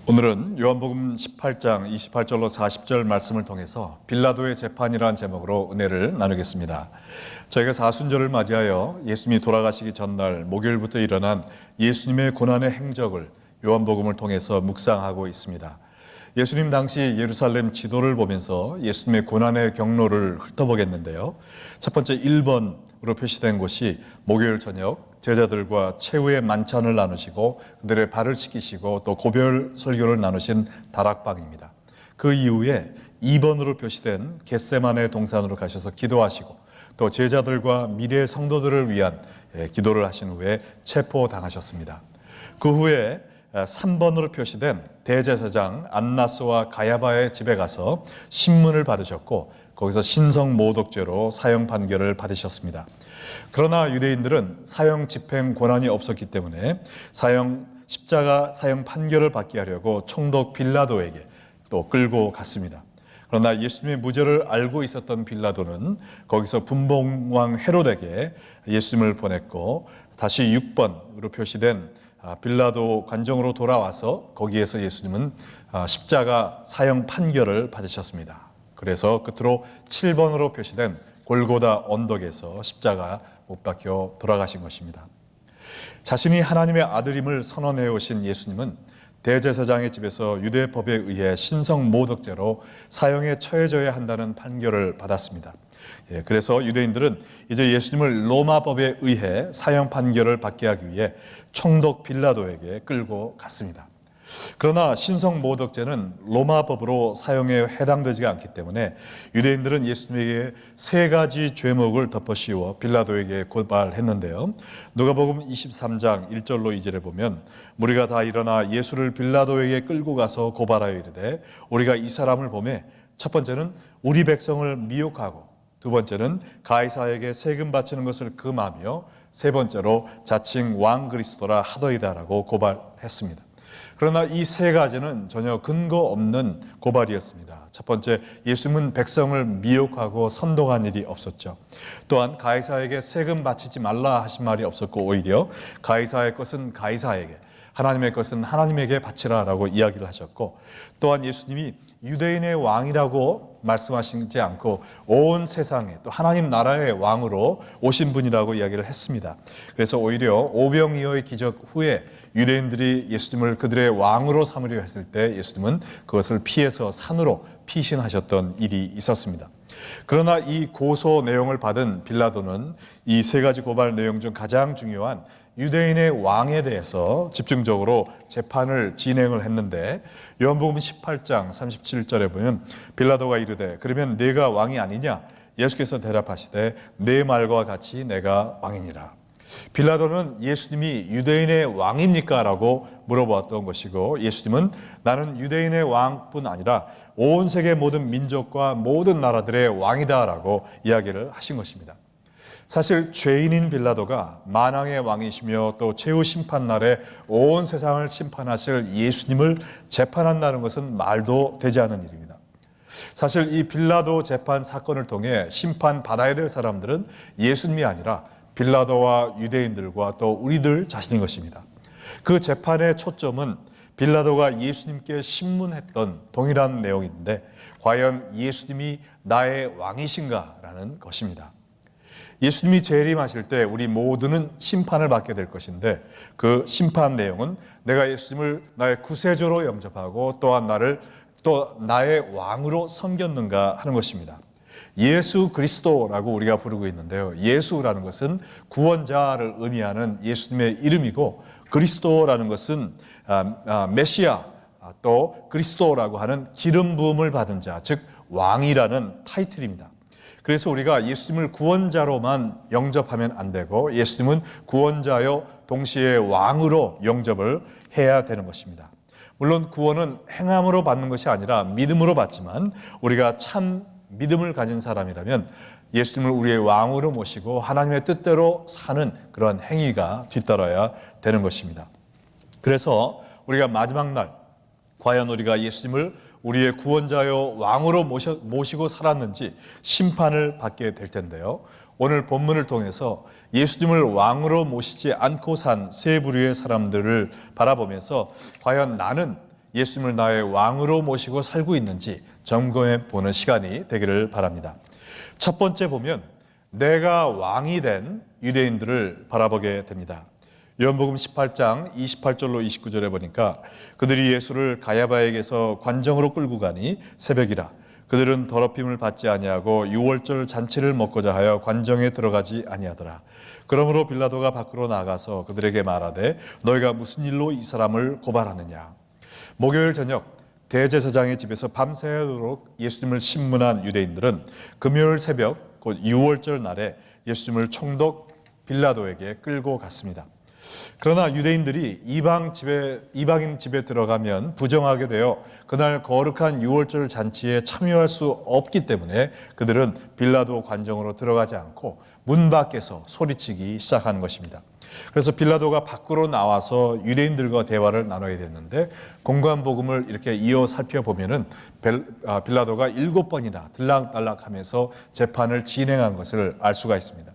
오늘은 요한복음 18장 28절로 40절 말씀을 통해서 빌라도의 재판이라는 제목으로 은혜를 나누겠습니다. 저희가 사순절을 맞이하여 예수님이 돌아가시기 전날 목요일부터 일어난 예수님의 고난의 행적을 요한복음을 통해서 묵상하고 있습니다. 예수님 당시 예루살렘 지도를 보면서 예수님의 고난의 경로를 훑어보겠는데요. 첫 번째 1번으로 표시된 곳이 목요일 저녁 제자들과 최후의 만찬을 나누시고 그들의 발을 씻기시고 또 고별 설교를 나누신 다락방입니다. 그 이후에 2번으로 표시된 겟세마네 동산으로 가셔서 기도하시고 또 제자들과 미래 성도들을 위한 기도를 하신 후에 체포당하셨습니다. 그 후에 3번으로 표시된 대제사장 안나스와 가야바의 집에 가서 신문을 받으셨고 거기서 신성모독죄로 사형 판결을 받으셨습니다. 그러나 유대인들은 사형 집행 권한이 없었기 때문에 십자가 사형 판결을 받게 하려고 총독 빌라도에게 또 끌고 갔습니다. 그러나 예수님의 무죄를 알고 있었던 빌라도는 거기서 분봉왕 헤롯에게 예수님을 보냈고 다시 6번으로 표시된 빌라도 관정으로 돌아와서 거기에서 예수님은 십자가 사형 판결을 받으셨습니다. 그래서 끝으로 7번으로 표시된 골고다 언덕에서 십자가 못 박혀 돌아가신 것입니다. 자신이 하나님의 아들임을 선언해 오신 예수님은 대제사장의 집에서 유대법에 의해 신성모독죄로 사형에 처해져야 한다는 판결을 받았습니다. 그래서 유대인들은 이제 예수님을 로마법에 의해 사형 판결을 받게 하기 위해 총독 빌라도에게 끌고 갔습니다. 그러나 신성모독죄는 로마법으로 사형에 해당되지 않기 때문에 유대인들은 예수님에게 세 가지 죄목을 덮어씌워 빌라도에게 고발했는데요. 누가복음 23장 1절로 2절에 보면 무리가 다 일어나 예수를 빌라도에게 끌고 가서 고발하여 이르되 우리가 이 사람을 보매 첫 번째는 우리 백성을 미혹하고 두 번째는 가이사에게 세금 바치는 것을 금하며 세 번째로 자칭 왕 그리스도라 하더이다라고 고발했습니다. 그러나 이 세 가지는 전혀 근거 없는 고발이었습니다. 첫 번째, 예수님은 백성을 미혹하고 선동한 일이 없었죠. 또한 가이사에게 세금 바치지 말라 하신 말이 없었고 오히려 가이사의 것은 가이사에게 하나님의 것은 하나님에게 바치라라고 이야기를 하셨고 또한 예수님이 유대인의 왕이라고 말씀하시지 않고 온 세상에 또 하나님 나라의 왕으로 오신 분이라고 이야기를 했습니다. 그래서 오히려 오병이어의 기적 후에 유대인들이 예수님을 그들의 왕으로 삼으려 했을 때 예수님은 그것을 피해서 산으로 피신하셨던 일이 있었습니다. 그러나 이 고소 내용을 받은 빌라도는 이 세 가지 고발 내용 중 가장 중요한 유대인의 왕에 대해서 집중적으로 재판을 진행을 했는데 요한복음 18장 37절에 보면 빌라도가 이르되 그러면 내가 왕이 아니냐? 예수께서 대답하시되 내 말과 같이 내가 왕이니라. 빌라도는 예수님이 유대인의 왕입니까? 라고 물어보았던 것이고 예수님은 나는 유대인의 왕뿐 아니라 온 세계 모든 민족과 모든 나라들의 왕이다 라고 이야기를 하신 것입니다. 사실 죄인인 빌라도가 만왕의 왕이시며 또 최후 심판날에 온 세상을 심판하실 예수님을 재판한다는 것은 말도 되지 않은 일입니다. 사실 이 빌라도 재판 사건을 통해 심판받아야 될 사람들은 예수님이 아니라 빌라도와 유대인들과 또 우리들 자신인 것입니다. 그 재판의 초점은 빌라도가 예수님께 신문했던 동일한 내용인데 과연 예수님이 나의 왕이신가라는 것입니다. 예수님이 재림하실 때 우리 모두는 심판을 받게 될 것인데 그 심판 내용은 내가 예수님을 나의 구세주로 영접하고 또한 나를 또 나의 왕으로 섬겼는가 하는 것입니다. 예수 그리스도라고 우리가 부르고 있는데요. 예수라는 것은 구원자를 의미하는 예수님의 이름이고 그리스도라는 것은 메시아 또 그리스도라고 하는 기름 부음을 받은 자, 즉 왕이라는 타이틀입니다. 그래서 우리가 예수님을 구원자로만 영접하면 안 되고 예수님은 구원자요 동시에 왕으로 영접을 해야 되는 것입니다. 물론 구원은 행함으로 받는 것이 아니라 믿음으로 받지만 우리가 참 믿음을 가진 사람이라면 예수님을 우리의 왕으로 모시고 하나님의 뜻대로 사는 그런 행위가 뒤따라야 되는 것입니다. 그래서 우리가 마지막 날 과연 우리가 예수님을 우리의 구원자요 왕으로 모시고 살았는지 심판을 받게 될 텐데요. 오늘 본문을 통해서 예수님을 왕으로 모시지 않고 산 세 부류의 사람들을 바라보면서 과연 나는 예수님을 나의 왕으로 모시고 살고 있는지 점검해 보는 시간이 되기를 바랍니다. 첫 번째 보면 내가 왕이 된 유대인들을 바라보게 됩니다. 요한복음 18장 28절로 29절에 보니까 그들이 예수를 가야바에게서 관정으로 끌고 가니 새벽이라. 그들은 더럽힘을 받지 아니하고 유월절 잔치를 먹고자 하여 관정에 들어가지 아니하더라. 그러므로 빌라도가 밖으로 나가서 그들에게 말하되 너희가 무슨 일로 이 사람을 고발하느냐. 목요일 저녁 대제사장의 집에서 밤새도록 예수님을 신문한 유대인들은 금요일 새벽 곧 유월절 날에 예수님을 총독 빌라도에게 끌고 갔습니다. 그러나 유대인들이 이방인 집에 들어가면 부정하게 되어 그날 거룩한 유월절 잔치에 참여할 수 없기 때문에 그들은 빌라도 관정으로 들어가지 않고 문 밖에서 소리치기 시작한 것입니다. 그래서 빌라도가 밖으로 나와서 유대인들과 대화를 나눠야 됐는데 공관복음을 이렇게 이어 살펴보면은 빌라도가 7번이나 들락날락하면서 재판을 진행한 것을 알 수가 있습니다.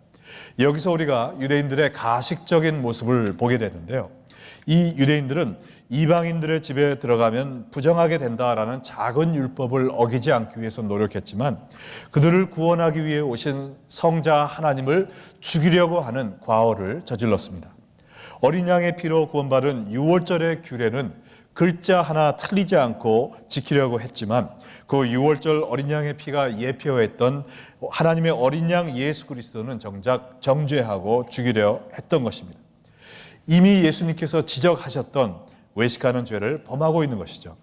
여기서 우리가 유대인들의 가식적인 모습을 보게 되는데요. 이 유대인들은 이방인들의 집에 들어가면 부정하게 된다라는 작은 율법을 어기지 않기 위해서 노력했지만 그들을 구원하기 위해 오신 성자 하나님을 죽이려고 하는 과오를 저질렀습니다. 어린 양의 피로 구원받은 유월절의 규례는 글자 하나 틀리지 않고 지키려고 했지만 그 유월절 어린 양의 피가 예표했던 하나님의 어린 양 예수 그리스도는 정작 정죄하고 죽이려 했던 것입니다. 이미 예수님께서 지적하셨던 외식하는 죄를 범하고 있는 것이죠.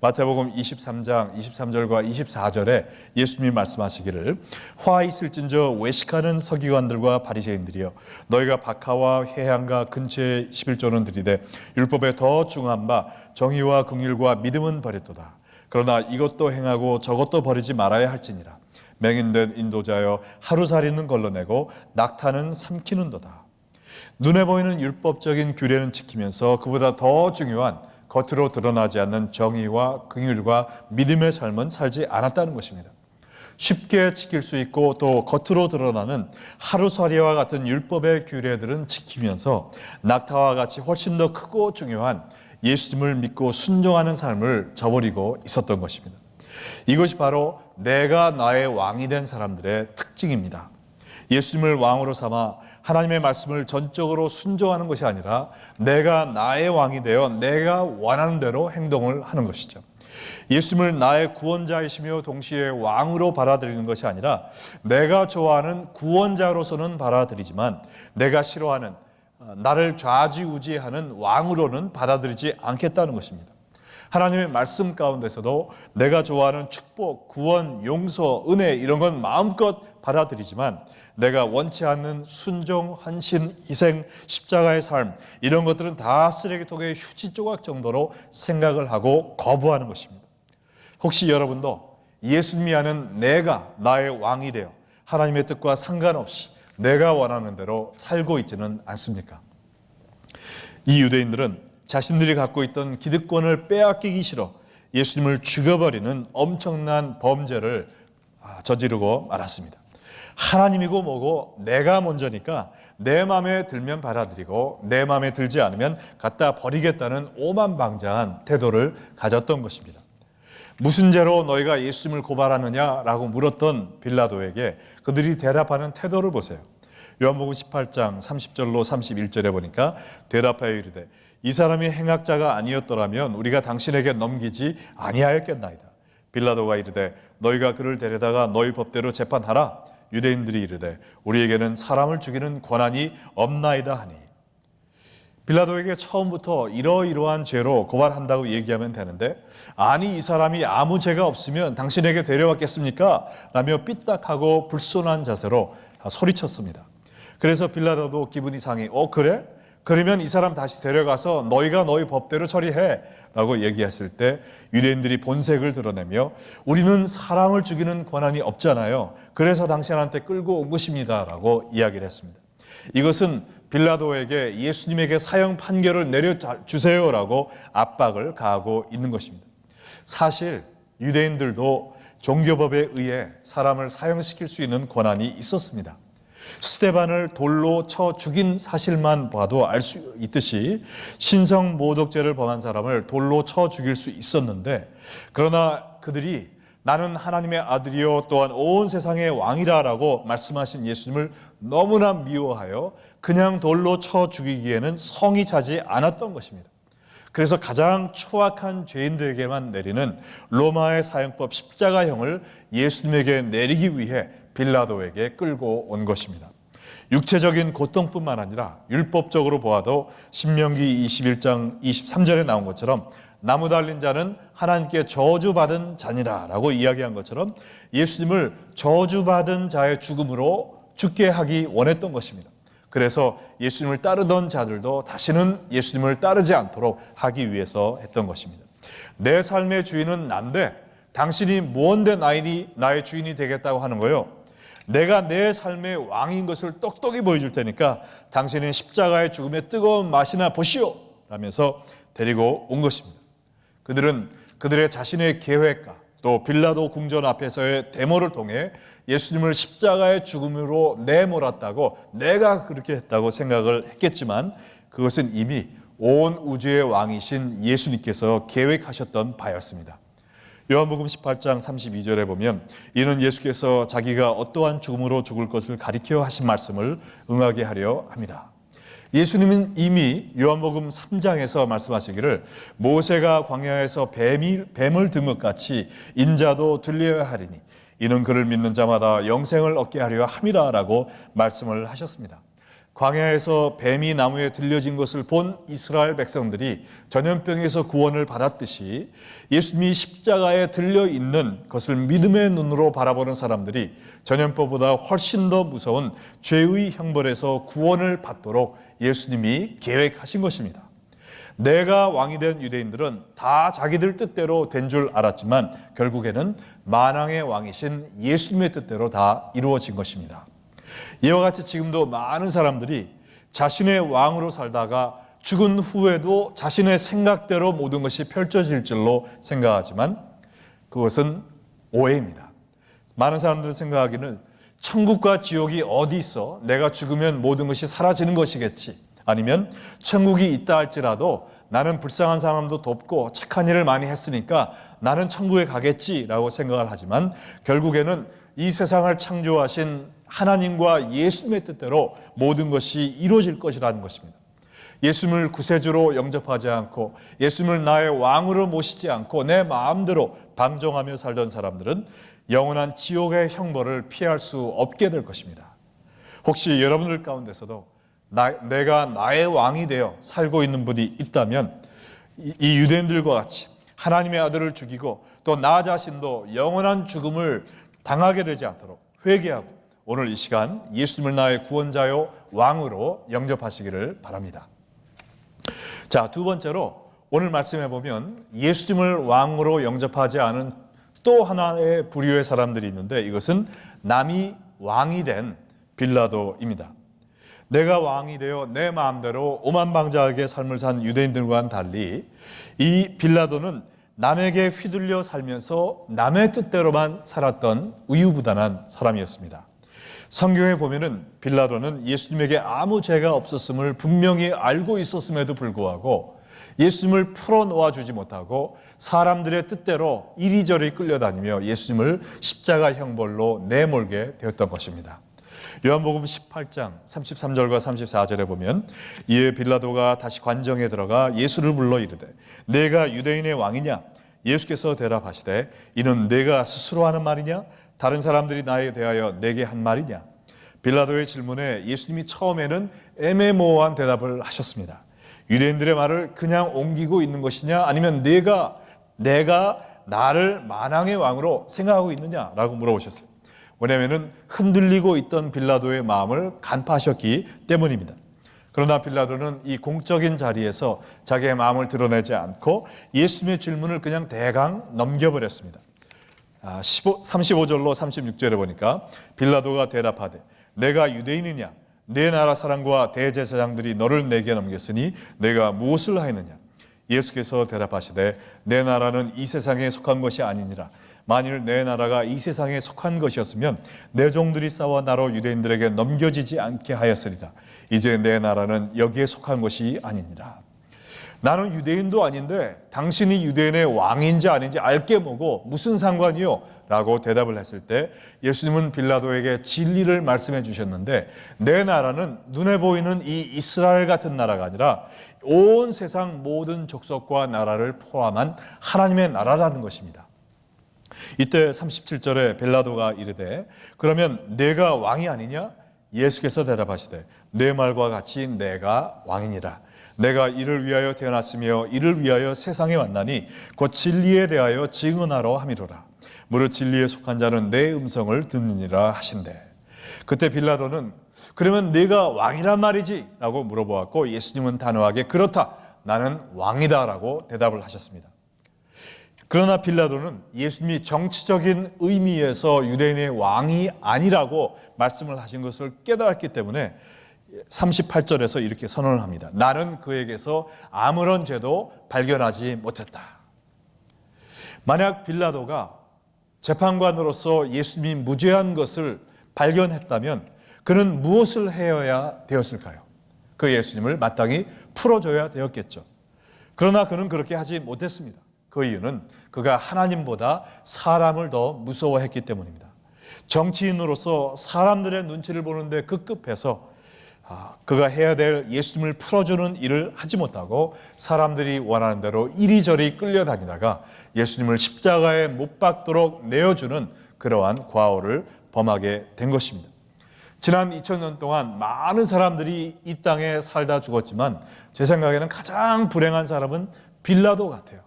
마태복음 23장 23절과 24절에 예수님이 말씀하시기를 화 있을진저 외식하는 서기관들과 바리새인들이여 너희가 박하와 회향과 근처에 11조는 드리되 율법에 더 중한 바 정의와 긍휼과 믿음은 버렸도다. 그러나 이것도 행하고 저것도 버리지 말아야 할지니라. 맹인된 인도자여 하루살이는 걸러내고 낙타는 삼키는도다. 눈에 보이는 율법적인 규례는 지키면서 그보다 더 중요한 겉으로 드러나지 않는 정의와 긍휼과 믿음의 삶은 살지 않았다는 것입니다. 쉽게 지킬 수 있고 또 겉으로 드러나는 하루살이와 같은 율법의 규례들은 지키면서 낙타와 같이 훨씬 더 크고 중요한 예수님을 믿고 순종하는 삶을 저버리고 있었던 것입니다. 이것이 바로 내가 나의 왕이 된 사람들의 특징입니다. 예수님을 왕으로 삼아 하나님의 말씀을 전적으로 순종하는 것이 아니라 내가 나의 왕이 되어 내가 원하는 대로 행동을 하는 것이죠. 예수님을 나의 구원자이시며 동시에 왕으로 받아들이는 것이 아니라 내가 좋아하는 구원자로서는 받아들이지만 내가 싫어하는 나를 좌지우지하는 왕으로는 받아들이지 않겠다는 것입니다. 하나님의 말씀 가운데서도 내가 좋아하는 축복, 구원, 용서, 은혜 이런 건 마음껏 받아들이지만 내가 원치 않는 순종, 헌신, 희생, 십자가의 삶 이런 것들은 다 쓰레기통의 휴지 조각 정도로 생각을 하고 거부하는 것입니다. 혹시 여러분도 예수님이 하는 내가 나의 왕이 되어 하나님의 뜻과 상관없이 내가 원하는 대로 살고 있지는 않습니까? 이 유대인들은 자신들이 갖고 있던 기득권을 빼앗기기 싫어 예수님을 죽여버리는 엄청난 범죄를 저지르고 말았습니다. 하나님이고 뭐고 내가 먼저니까 내 마음에 들면 받아들이고 내 마음에 들지 않으면 갖다 버리겠다는 오만방자한 태도를 가졌던 것입니다. 무슨 죄로 너희가 예수님을 고발하느냐라고 물었던 빌라도에게 그들이 대답하는 태도를 보세요. 요한복음 18장 30절로 31절에 보니까 대답하여 이르되 이 사람이 행악자가 아니었더라면 우리가 당신에게 넘기지 아니하였겠나이다. 빌라도가 이르되 너희가 그를 데려다가 너희 법대로 재판하라. 유대인들이 이르되 우리에게는 사람을 죽이는 권한이 없나이다 하니. 빌라도에게 처음부터 이러이러한 죄로 고발한다고 얘기하면 되는데 아니 이 사람이 아무 죄가 없으면 당신에게 데려왔겠습니까? 라며 삐딱하고 불손한 자세로 소리쳤습니다. 그래서 빌라도도 기분이 상해 그래? 그러면 이 사람 다시 데려가서 너희가 너희 법대로 처리해 라고 얘기했을 때 유대인들이 본색을 드러내며 우리는 사람을 죽이는 권한이 없잖아요. 그래서 당신한테 끌고 온 것입니다 라고 이야기를 했습니다. 이것은 빌라도에게 예수님에게 사형 판결을 내려주세요라고 압박을 가하고 있는 것입니다. 사실 유대인들도 종교법에 의해 사람을 사형시킬 수 있는 권한이 있었습니다. 스데반을 돌로 쳐 죽인 사실만 봐도 알 수 있듯이 신성 모독죄를 범한 사람을 돌로 쳐 죽일 수 있었는데, 그러나 그들이 나는 하나님의 아들이요 또한 온 세상의 왕이라라고 말씀하신 예수님을 너무나 미워하여 그냥 돌로 쳐 죽이기에는 성이 차지 않았던 것입니다. 그래서 가장 추악한 죄인들에게만 내리는 로마의 사형법 십자가형을 예수님에게 내리기 위해 빌라도에게 끌고 온 것입니다. 육체적인 고통뿐만 아니라 율법적으로 보아도 신명기 21장 23절에 나온 것처럼 나무 달린 자는 하나님께 저주받은 자니라 라고 이야기한 것처럼 예수님을 저주받은 자의 죽음으로 죽게 하기 원했던 것입니다. 그래서 예수님을 따르던 자들도 다시는 예수님을 따르지 않도록 하기 위해서 했던 것입니다. 내 삶의 주인은 난데 당신이 무언데 나의 주인이 되겠다고 하는 거예요. 내가 내 삶의 왕인 것을 똑똑히 보여줄 테니까 당신의 십자가의 죽음의 뜨거운 맛이나 보시오 라면서 데리고 온 것입니다. 그들은 그들의 자신의 계획과 또 빌라도 궁전 앞에서의 데모를 통해 예수님을 십자가의 죽음으로 내몰았다고, 내가 그렇게 했다고 생각을 했겠지만 그것은 이미 온 우주의 왕이신 예수님께서 계획하셨던 바였습니다. 요한복음 18장 32절에 보면 이는 예수께서 자기가 어떠한 죽음으로 죽을 것을 가리켜 하신 말씀을 응하게 하려 함이라. 예수님은 이미 요한복음 3장에서 말씀하시기를 모세가 광야에서 뱀을 든 것 같이 인자도 들려야 하리니 이는 그를 믿는 자마다 영생을 얻게 하려 함이라 라고 말씀을 하셨습니다. 광야에서 뱀이 나무에 들려진 것을 본 이스라엘 백성들이 전염병에서 구원을 받았듯이 예수님이 십자가에 들려 있는 것을 믿음의 눈으로 바라보는 사람들이 전염병보다 훨씬 더 무서운 죄의 형벌에서 구원을 받도록 예수님이 계획하신 것입니다. 내가 왕이 된 유대인들은 다 자기들 뜻대로 된 줄 알았지만 결국에는 만왕의 왕이신 예수님의 뜻대로 다 이루어진 것입니다. 이와 같이 지금도 많은 사람들이 자신의 왕으로 살다가 죽은 후에도 자신의 생각대로 모든 것이 펼쳐질 줄로 생각하지만 그것은 오해입니다. 많은 사람들은 생각하기는 천국과 지옥이 어디 있어? 내가 죽으면 모든 것이 사라지는 것이겠지. 아니면 천국이 있다 할지라도 나는 불쌍한 사람도 돕고 착한 일을 많이 했으니까 나는 천국에 가겠지라고 생각을 하지만 결국에는 이 세상을 창조하신 하나님과 예수님의 뜻대로 모든 것이 이루어질 것이라는 것입니다. 예수님을 구세주로 영접하지 않고 예수님을 나의 왕으로 모시지 않고 내 마음대로 방종하며 살던 사람들은 영원한 지옥의 형벌을 피할 수 없게 될 것입니다. 혹시 여러분들 가운데서도 내가 나의 왕이 되어 살고 있는 분이 있다면 이 유대인들과 같이 하나님의 아들을 죽이고 또 나 자신도 영원한 죽음을 당하게 되지 않도록 회개하고 오늘 이 시간 예수님을 나의 구원자요 왕으로 영접하시기를 바랍니다. 자, 두 번째로 오늘 말씀해 보면 예수님을 왕으로 영접하지 않은 또 하나의 부류의 사람들이 있는데 이것은 남이 왕이 된 빌라도입니다. 내가 왕이 되어 내 마음대로 오만방자하게 삶을 산 유대인들과는 달리 이 빌라도는 남에게 휘둘려 살면서 남의 뜻대로만 살았던 우유부단한 사람이었습니다. 성경에 보면은 빌라도는 예수님에게 아무 죄가 없었음을 분명히 알고 있었음에도 불구하고 예수님을 풀어놓아 주지 못하고 사람들의 뜻대로 이리저리 끌려다니며 예수님을 십자가 형벌로 내몰게 되었던 것입니다. 요한복음 18장 33절과 34절에 보면 이에 빌라도가 다시 관정에 들어가 예수를 불러 이르되 내가 유대인의 왕이냐? 예수께서 대답하시되 이는 내가 스스로 하는 말이냐? 다른 사람들이 나에 대하여 내게 한 말이냐? 빌라도의 질문에 예수님이 처음에는 애매모호한 대답을 하셨습니다. 유대인들의 말을 그냥 옮기고 있는 것이냐? 아니면 내가 나를 만왕의 왕으로 생각하고 있느냐라고 물어보셨어요. 왜냐하면 흔들리고 있던 빌라도의 마음을 간파하셨기 때문입니다. 그러나 빌라도는 이 공적인 자리에서 자기의 마음을 드러내지 않고 예수님의 질문을 그냥 대강 넘겨버렸습니다. 35절로 36절에 보니까 빌라도가 대답하되 내가 유대인이냐? 내 나라 사람과 대제사장들이 너를 내게 넘겼으니 내가 무엇을 하였느냐? 예수께서 대답하시되 내 나라는 이 세상에 속한 것이 아니니라. 만일 내 나라가 이 세상에 속한 것이었으면 내 종들이 싸워 나로 유대인들에게 넘겨지지 않게 하였으리라. 이제 내 나라는 여기에 속한 것이 아니니라. 나는 유대인도 아닌데 당신이 유대인의 왕인지 아닌지 알게 뭐고 무슨 상관이요? 라고 대답을 했을 때 예수님은 빌라도에게 진리를 말씀해 주셨는데, 내 나라는 눈에 보이는 이 이스라엘 같은 나라가 아니라 온 세상 모든 족속과 나라를 포함한 하나님의 나라라는 것입니다. 이때 37절에 빌라도가 이르되 그러면 내가 왕이 아니냐? 예수께서 대답하시되 내 말과 같이 내가 왕이니라. 내가 이를 위하여 태어났으며 이를 위하여 세상에 왔나니 곧 진리에 대하여 증언하러 함이로라. 무릇 진리에 속한 자는 내 음성을 듣느니라 하신대. 그때 빌라도는 그러면 네가 왕이란 말이지? 라고 물어보았고 예수님은 단호하게 그렇다, 나는 왕이다 라고 대답을 하셨습니다. 그러나 빌라도는 예수님이 정치적인 의미에서 유대인의 왕이 아니라고 말씀을 하신 것을 깨달았기 때문에 38절에서 이렇게 선언을 합니다. 나는 그에게서 아무런 죄도 발견하지 못했다. 만약 빌라도가 재판관으로서 예수님이 무죄한 것을 발견했다면 그는 무엇을 해야 되었을까요? 그 예수님을 마땅히 풀어줘야 되었겠죠. 그러나 그는 그렇게 하지 못했습니다. 그 이유는 그가 하나님보다 사람을 더 무서워했기 때문입니다. 정치인으로서 사람들의 눈치를 보는데 급급해서 그가 해야 될 예수님을 풀어주는 일을 하지 못하고 사람들이 원하는 대로 이리저리 끌려다니다가 예수님을 십자가에 못 박도록 내어주는 그러한 과오를 범하게 된 것입니다. 지난 2000년 동안 많은 사람들이 이 땅에 살다 죽었지만 제 생각에는 가장 불행한 사람은 빌라도 같아요.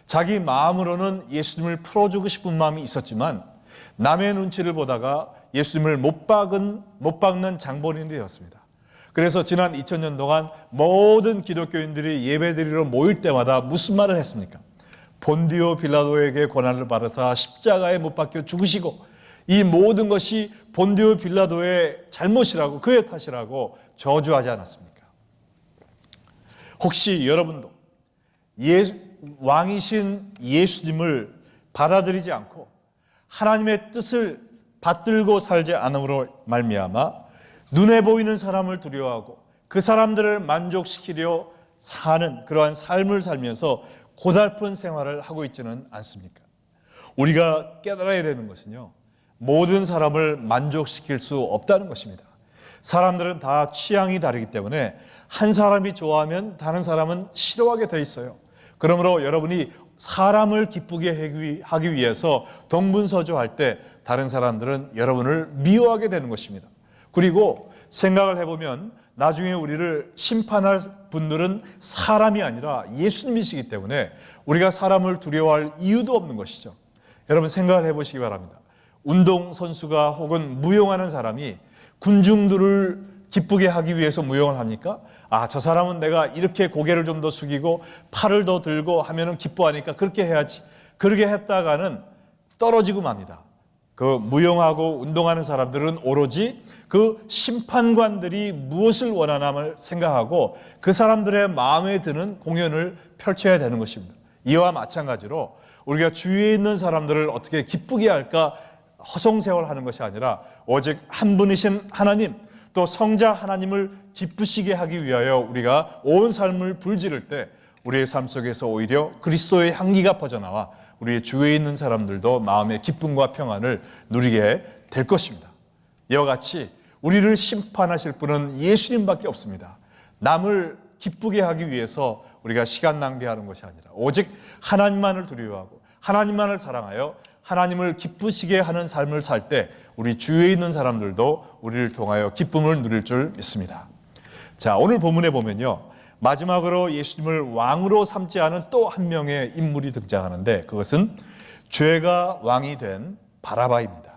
자기 마음으로는 예수님을 풀어주고 싶은 마음이 있었지만 남의 눈치를 보다가 예수님을 못 박는 장본인이 되었습니다. 그래서 지난 2000년 동안 모든 기독교인들이 예배드리러 모일 때마다 무슨 말을 했습니까? 본디오 빌라도에게 고난을 받으사 십자가에 못 박혀 죽으시고 이 모든 것이 본디오 빌라도의 잘못이라고, 그의 탓이라고 저주하지 않았습니까? 혹시 여러분도 왕이신 예수님을 받아들이지 않고 하나님의 뜻을 받들고 살지 않음으로 말미암아 눈에 보이는 사람을 두려워하고 그 사람들을 만족시키려 사는 그러한 삶을 살면서 고달픈 생활을 하고 있지는 않습니까? 우리가 깨달아야 되는 것은요, 모든 사람을 만족시킬 수 없다는 것입니다. 사람들은 다 취향이 다르기 때문에 한 사람이 좋아하면 다른 사람은 싫어하게 돼 있어요. 그러므로 여러분이 사람을 기쁘게 하기 위해서 동분서주할 때 다른 사람들은 여러분을 미워하게 되는 것입니다. 그리고 생각을 해보면 나중에 우리를 심판할 분들은 사람이 아니라 예수님이시기 때문에 우리가 사람을 두려워할 이유도 없는 것이죠. 여러분 생각을 해보시기 바랍니다. 운동선수가 혹은 무용하는 사람이 군중들을 기쁘게 하기 위해서 무용을 합니까? 저 사람은 내가 이렇게 고개를 좀 더 숙이고 팔을 더 들고 하면은 기뻐하니까 그렇게 해야지. 그렇게 했다가는 떨어지고 맙니다. 그 무용하고 운동하는 사람들은 오로지 그 심판관들이 무엇을 원하나를 생각하고 그 사람들의 마음에 드는 공연을 펼쳐야 되는 것입니다. 이와 마찬가지로 우리가 주위에 있는 사람들을 어떻게 기쁘게 할까 허송세월하는 것이 아니라 오직 한 분이신 하나님, 또 성자 하나님을 기쁘시게 하기 위하여 우리가 온 삶을 불지를 때 우리의 삶 속에서 오히려 그리스도의 향기가 퍼져나와 우리의 주위에 있는 사람들도 마음의 기쁨과 평안을 누리게 될 것입니다. 이와 같이 우리를 심판하실 분은 예수님밖에 없습니다. 남을 기쁘게 하기 위해서 우리가 시간 낭비하는 것이 아니라 오직 하나님만을 두려워하고 하나님만을 사랑하여 하나님을 기쁘시게 하는 삶을 살 때 우리 주위에 있는 사람들도 우리를 통하여 기쁨을 누릴 줄 믿습니다. 자, 오늘 본문에 보면요, 마지막으로 예수님을 왕으로 삼지 않은 또 한 명의 인물이 등장하는데 그것은 죄가 왕이 된 바라바입니다.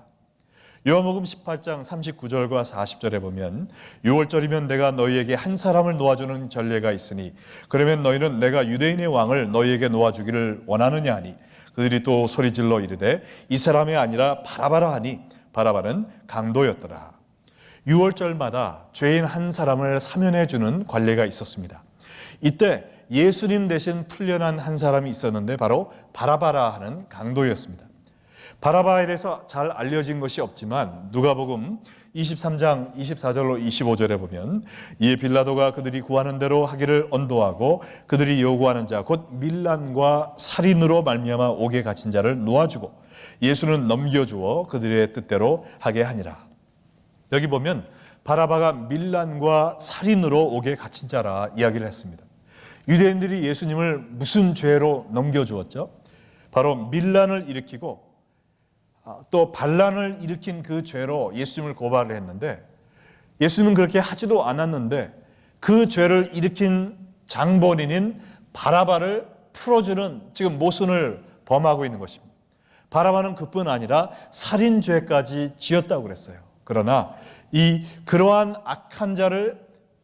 요한복음 18장 39절과 40절에 보면 6월절이면 내가 너희에게 한 사람을 놓아주는 전례가 있으니 그러면 너희는 내가 유대인의 왕을 너희에게 놓아주기를 원하느냐 하니 그들이 또 소리질러 이르되 이 사람이 아니라 바라바라 하니 바라바는 강도였더라. 6월절마다 죄인 한 사람을 사면해 주는 관례가 있었습니다. 이때 예수님 대신 풀려난 한 사람이 있었는데 바로 바라바라 하는 강도였습니다. 바라바에 대해서 잘 알려진 것이 없지만 누가복음 23장 24절로 25절에 보면 이에 빌라도가 그들이 구하는 대로 하기를 언도하고 그들이 요구하는 자 곧 밀란과 살인으로 말미암아 옥에 갇힌 자를 놓아주고 예수는 넘겨주어 그들의 뜻대로 하게 하니라. 여기 보면 바라바가 밀란과 살인으로 옥에 갇힌 자라 이야기를 했습니다. 유대인들이 예수님을 무슨 죄로 넘겨주었죠? 바로 밀란을 일으키고 또 반란을 일으킨 그 죄로 예수님을 고발을 했는데 예수님은 그렇게 하지도 않았는데 그 죄를 일으킨 장본인인 바라바를 풀어주는 지금 모순을 범하고 있는 것입니다. 바라바는 그뿐 아니라 살인죄까지 지었다고 그랬어요. 그러나 그러한 악한 자를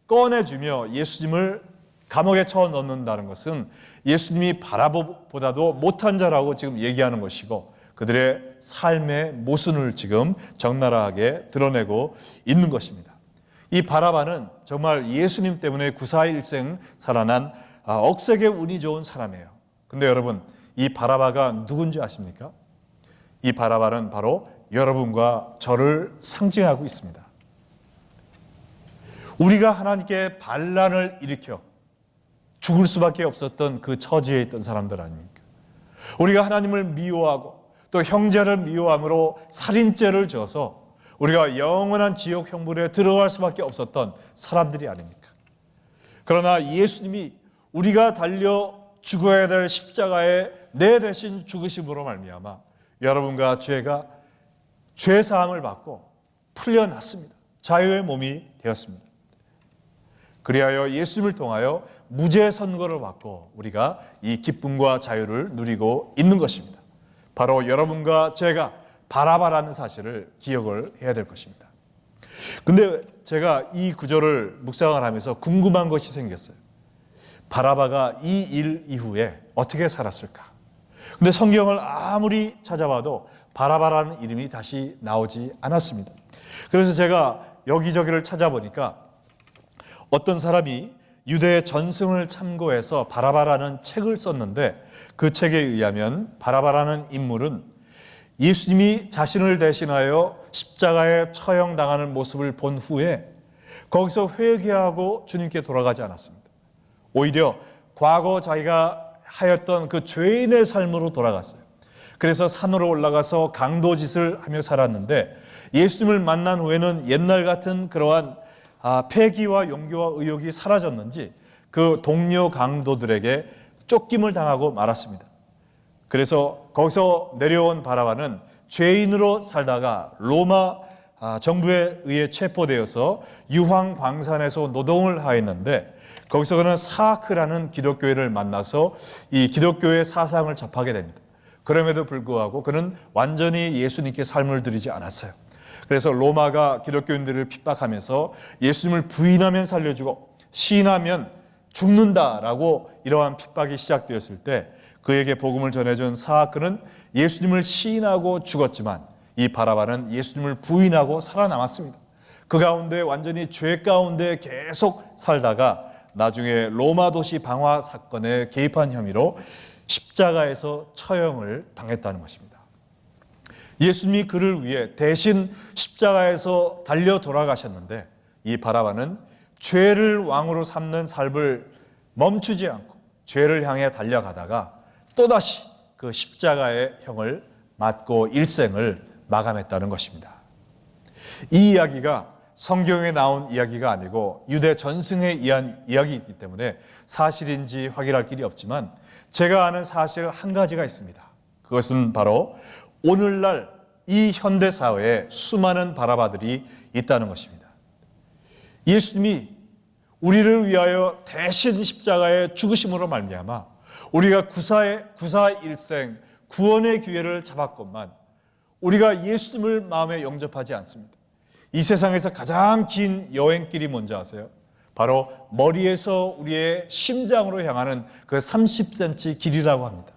꺼내주며 예수님을 감옥에 쳐 넣는다는 것은 예수님이 바라바보다도 못한 자라고 지금 얘기하는 것이고 그들의 삶의 모순을 지금 적나라하게 드러내고 있는 것입니다. 이 바라바는 정말 예수님 때문에 구사일생 살아난 억세게 운이 좋은 사람이에요. 근데 여러분, 이 바라바가 누군지 아십니까? 이 바라바는 바로 여러분과 저를 상징하고 있습니다. 우리가 하나님께 반란을 일으켜 죽을 수밖에 없었던 그 처지에 있던 사람들 아닙니까? 우리가 하나님을 미워하고 또 형제를 미워함으로 살인죄를 지어서 우리가 영원한 지옥 형벌에 들어갈 수밖에 없었던 사람들이 아닙니까? 그러나 예수님이 우리가 달려 죽어야 될 십자가에 내 대신 죽으심으로 말미암아 여러분과 죄가 죄사함을 받고 풀려났습니다. 자유의 몸이 되었습니다. 그리하여 예수님을 통하여 무죄 선고를 받고 우리가 이 기쁨과 자유를 누리고 있는 것입니다. 바로 여러분과 제가 바라바라는 사실을 기억을 해야 될 것입니다. 근데 제가 이 구절을 묵상을 하면서 궁금한 것이 생겼어요. 바라바가 이 일 이후에 어떻게 살았을까? 근데 성경을 아무리 찾아봐도 바라바라는 이름이 다시 나오지 않았습니다. 그래서 제가 여기저기를 찾아보니까 어떤 사람이 유대 전승을 참고해서 바라바라는 책을 썼는데 그 책에 의하면 바라바라는 인물은 예수님이 자신을 대신하여 십자가에 처형당하는 모습을 본 후에 거기서 회개하고 주님께 돌아가지 않았습니다. 오히려 과거 자기가 하였던 그 죄인의 삶으로 돌아갔어요. 그래서 산으로 올라가서 강도짓을 하며 살았는데 예수님을 만난 후에는 옛날 같은 그러한 패기와 용기와 의욕이 사라졌는지 그 동료 강도들에게 쫓김을 당하고 말았습니다. 그래서 거기서 내려온 바라바는 죄인으로 살다가 로마 정부에 의해 체포되어서 유황 광산에서 노동을 하였는데 거기서 그는 사크라는 기독교회를 만나서 이 기독교의 사상을 접하게 됩니다. 그럼에도 불구하고 그는 완전히 예수님께 삶을 드리지 않았어요. 그래서 로마가 기독교인들을 핍박하면서 예수님을 부인하면 살려주고 시인하면 죽는다라고 이러한 핍박이 시작되었을 때 그에게 복음을 전해준 사하크는 예수님을 시인하고 죽었지만 이 바라바는 예수님을 부인하고 살아남았습니다. 그 가운데 완전히 죄 가운데 계속 살다가 나중에 로마 도시 방화 사건에 개입한 혐의로 십자가에서 처형을 당했다는 것입니다. 예수님이 그를 위해 대신 십자가에서 달려 돌아가셨는데 이 바라바는 죄를 왕으로 삼는 삶을 멈추지 않고 죄를 향해 달려가다가 또다시 그 십자가의 형을 맞고 일생을 마감했다는 것입니다. 이 이야기가 성경에 나온 이야기가 아니고 유대 전승에 의한 이야기이기 때문에 사실인지 확인할 길이 없지만 제가 아는 사실 한 가지가 있습니다. 그것은 바로 오늘날 이 현대 사회에 수많은 바라바들이 있다는 것입니다. 예수님이 우리를 위하여 대신 십자가에 죽으심으로 말미암아 우리가 구사 일생 구원의 기회를 잡았건만 우리가 예수님을 마음에 영접하지 않습니다. 이 세상에서 가장 긴 여행길이 뭔지 아세요? 바로 머리에서 우리의 심장으로 향하는 그 30cm 길이라고 합니다.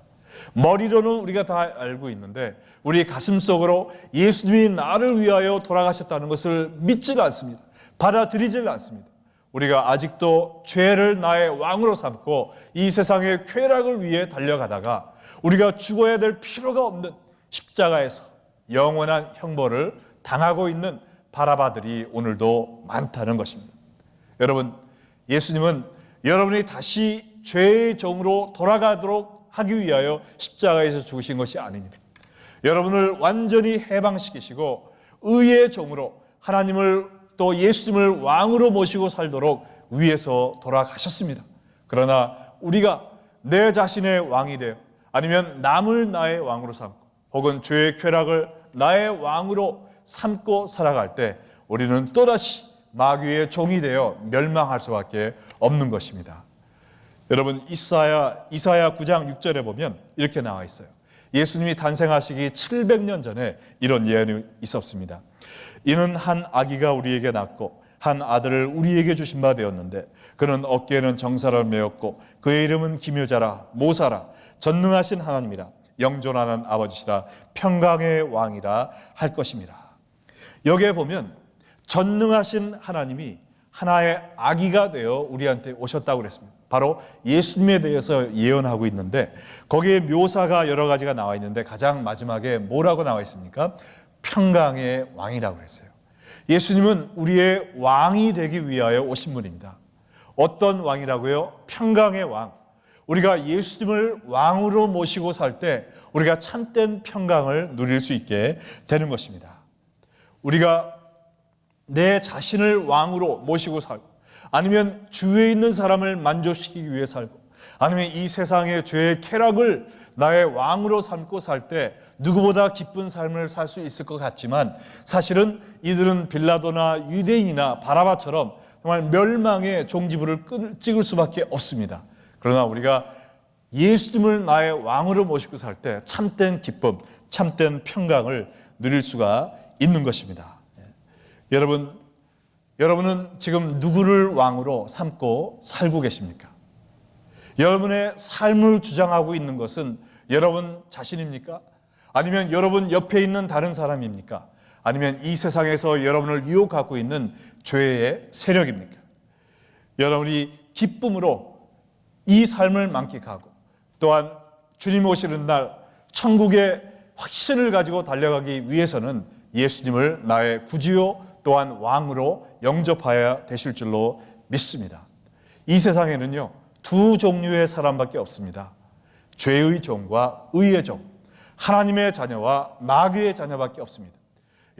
머리로는 우리가 다 알고 있는데 우리 가슴속으로 예수님이 나를 위하여 돌아가셨다는 것을 믿지는 않습니다. 받아들이지는 않습니다. 우리가 아직도 죄를 나의 왕으로 삼고 이 세상의 쾌락을 위해 달려가다가 우리가 죽어야 될 필요가 없는 십자가에서 영원한 형벌을 당하고 있는 바라바들이 오늘도 많다는 것입니다. 여러분, 예수님은 여러분이 다시 죄의 종으로 돌아가도록 하기 위하여 십자가에서 죽으신 것이 아닙니다. 여러분을 완전히 해방시키시고 의의 종으로 하나님을 또 예수님을 왕으로 모시고 살도록 위해서 돌아가셨습니다. 그러나 우리가 내 자신의 왕이 되어 아니면 남을 나의 왕으로 삼고 혹은 죄의 쾌락을 나의 왕으로 삼고 살아갈 때 우리는 또다시 마귀의 종이 되어 멸망할 수밖에 없는 것입니다. 여러분, 이사야 9장 6절에 보면 이렇게 나와 있어요. 예수님이 탄생하시기 700년 전에 이런 예언이 있었습니다. 이는 한 아기가 우리에게 낳고 한 아들을 우리에게 주신 바 되었는데 그는 어깨에는 정사를 메었고 그의 이름은 기묘자라 모사라 전능하신 하나님이라 영존하는 아버지시라 평강의 왕이라 할 것입니다. 여기에 보면 전능하신 하나님이 하나의 아기가 되어 우리한테 오셨다고 그랬습니다. 바로 예수님에 대해서 예언하고 있는데 거기에 묘사가 여러 가지가 나와 있는데 가장 마지막에 뭐라고 나와 있습니까? 평강의 왕이라고 그랬어요. 예수님은 우리의 왕이 되기 위하여 오신 분입니다. 어떤 왕이라고요? 평강의 왕. 우리가 예수님을 왕으로 모시고 살 때 우리가 참된 평강을 누릴 수 있게 되는 것입니다. 우리가 내 자신을 왕으로 모시고 살고 아니면 주위에 있는 사람을 만족시키기 위해 살고 아니면 이 세상의 죄의 쾌락을 나의 왕으로 삼고 살 때 누구보다 기쁜 삶을 살 수 있을 것 같지만 사실은 이들은 빌라도나 유대인이나 바라바처럼 정말 멸망의 종지부를 찍을 수밖에 없습니다. 그러나 우리가 예수님을 나의 왕으로 모시고 살 때 참된 기쁨, 참된 평강을 누릴 수가 있는 것입니다. 여러분은 지금 누구를 왕으로 삼고 살고 계십니까? 여러분의 삶을 주장하고 있는 것은 여러분 자신입니까? 아니면 여러분 옆에 있는 다른 사람입니까? 아니면 이 세상에서 여러분을 유혹하고 있는 죄의 세력입니까? 여러분이 기쁨으로 이 삶을 만끽하고 또한 주님 오시는 날 천국의 확신을 가지고 달려가기 위해서는 예수님을 나의 구주요 또한 왕으로 영접하여야 되실 줄로 믿습니다. 이 세상에는요, 두 종류의 사람밖에 없습니다. 죄의 종과 의의 종, 하나님의 자녀와 마귀의 자녀밖에 없습니다.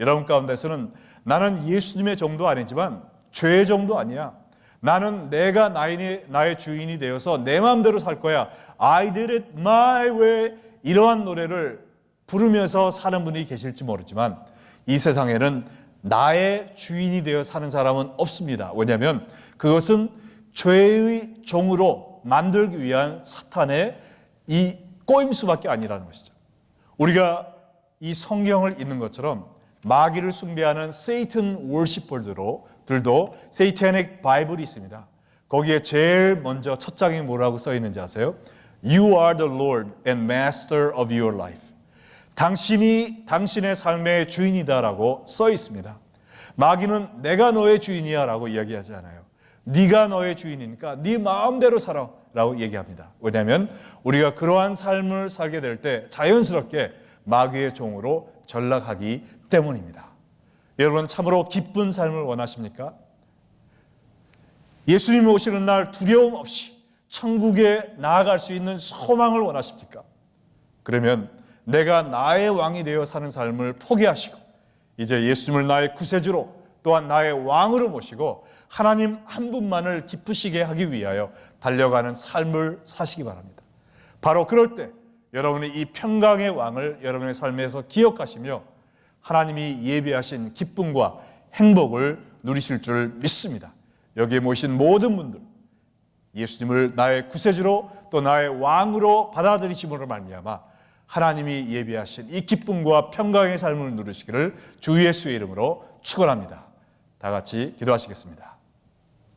여러분 가운데서는 나는 예수님의 종도 아니지만 죄의 종도 아니야. 나는 내가 나의 주인이 되어서 내 마음대로 살 거야. I did it my way. 이러한 노래를 부르면서 사는 분이 계실지 모르지만 이 세상에는 나의 주인이 되어 사는 사람은 없습니다. 왜냐하면 그것은 죄의 종으로 만들기 위한 사탄의 이 꼬임수밖에 아니라는 것이죠. 우리가 이 성경을 읽는 것처럼 마귀를 숭배하는 세이튼 워시퍼들도 세이타닉 바이블이 있습니다. 거기에 제일 먼저 첫 장에 뭐라고 써 있는지 아세요? You are the Lord and Master of your life. 당신이 당신의 삶의 주인이다라고 써 있습니다. 마귀는 내가 너의 주인이야 라고 이야기하지 않아요. 네가 너의 주인이니까 네 마음대로 살아 라고 얘기합니다. 왜냐하면 우리가 그러한 삶을 살게 될 때 자연스럽게 마귀의 종으로 전락하기 때문입니다. 여러분 참으로 기쁜 삶을 원하십니까? 예수님이 오시는 날 두려움 없이 천국에 나아갈 수 있는 소망을 원하십니까? 그러면 내가 나의 왕이 되어 사는 삶을 포기하시고 이제 예수님을 나의 구세주로 또한 나의 왕으로 모시고 하나님 한 분만을 기쁘시게 하기 위하여 달려가는 삶을 사시기 바랍니다. 바로 그럴 때 여러분이 이 평강의 왕을 여러분의 삶에서 기억하시며 하나님이 예비하신 기쁨과 행복을 누리실 줄 믿습니다. 여기에 모이신 모든 분들 예수님을 나의 구세주로 또 나의 왕으로 받아들이심으로 말미암아 하나님이 예비하신 이 기쁨과 평강의 삶을 누리시기를 주 예수의 이름으로 축원합니다. 다 같이 기도하시겠습니다.